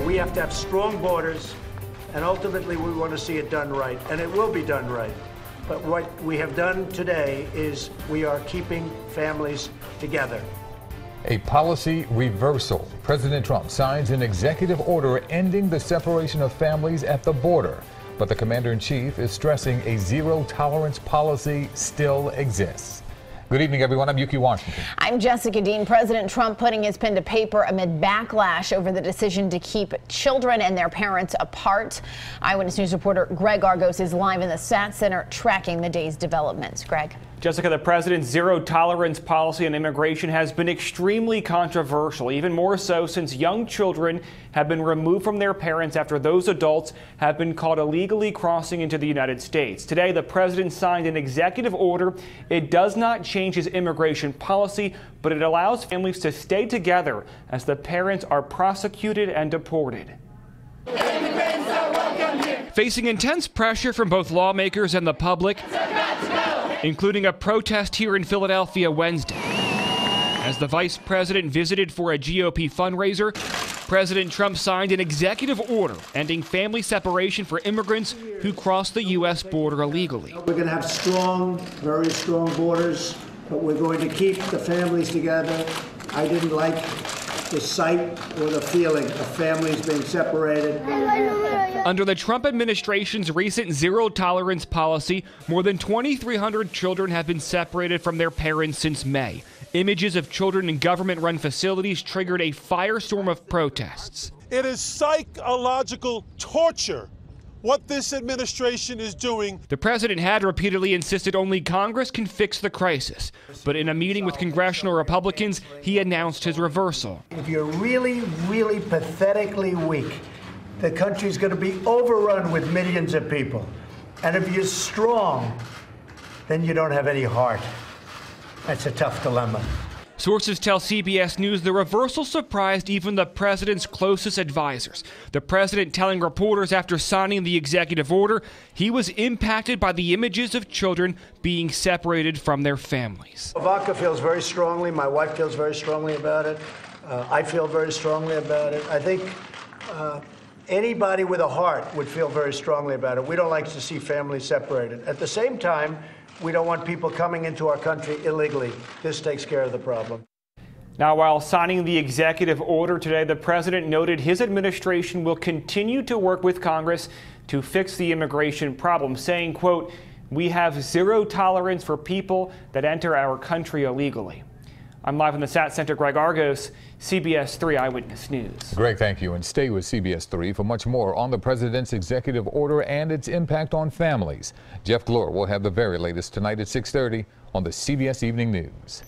we have to have strong borders, and ultimately we want to see it done right, and it will be done right. But what we have done today is we are keeping families together. A policy reversal. President Trump signs an executive order ending the separation of families at the border. But the commander-in-chief is stressing a zero-tolerance policy still exists. Good evening, everyone. I'm Yuki Washington. I'm Jessica Dean. President Trump putting his pen to paper amid backlash over the decision to keep children and their parents apart. Eyewitness News reporter Greg Argos is live in the SAT Center tracking the day's developments. Greg. Jessica, the president's zero-tolerance policy on immigration has been extremely controversial, even more so since young children have been removed from their parents after those adults have been caught illegally crossing into the United States. Today, the president signed an executive order. It does not change his immigration policy, but it allows families to stay together as the parents are prosecuted and deported. Facing intense pressure from both lawmakers and the public, including a protest here in Philadelphia Wednesday. As the vice president visited for a GOP fundraiser, President Trump signed an executive order ending family separation for immigrants who cross the U.S. border illegally. We're going to have strong, very strong borders, but we're going to keep the families together. I didn't like the sight or the feeling of families being separated. Under the Trump administration's recent zero-tolerance policy, more than 2,300 children have been separated from their parents since May. Images of children in government-run facilities triggered a firestorm of protests. It is psychological torture what this administration is doing. The president had repeatedly insisted only Congress can fix the crisis. But in a meeting with congressional Republicans, he announced his reversal. If you're really, really pathetically weak, the country's going to be overrun with millions of people. And if you're strong, then you don't have any heart. That's a tough dilemma. Sources tell CBS News the reversal surprised even the president's closest advisors. The president telling reporters after signing the executive order he was impacted by the images of children being separated from their families. Ivanka feels very strongly. My wife feels very strongly about it. I feel very strongly about it. I think anybody with a heart would feel very strongly about it. We don't like to see families separated. At the same time, we don't want people coming into our country illegally. This takes care of the problem. Now, while signing the executive order today, the president noted his administration will continue to work with Congress to fix the immigration problem, saying, quote, "We have zero tolerance for people that enter our country illegally." I'm live in the SAT Center, Greg Argos, CBS 3 Eyewitness News. Greg, thank you. And stay with CBS 3 for much more on the president's executive order and its impact on families. Jeff Glor will have the very latest tonight at 6:30 on the CBS Evening News.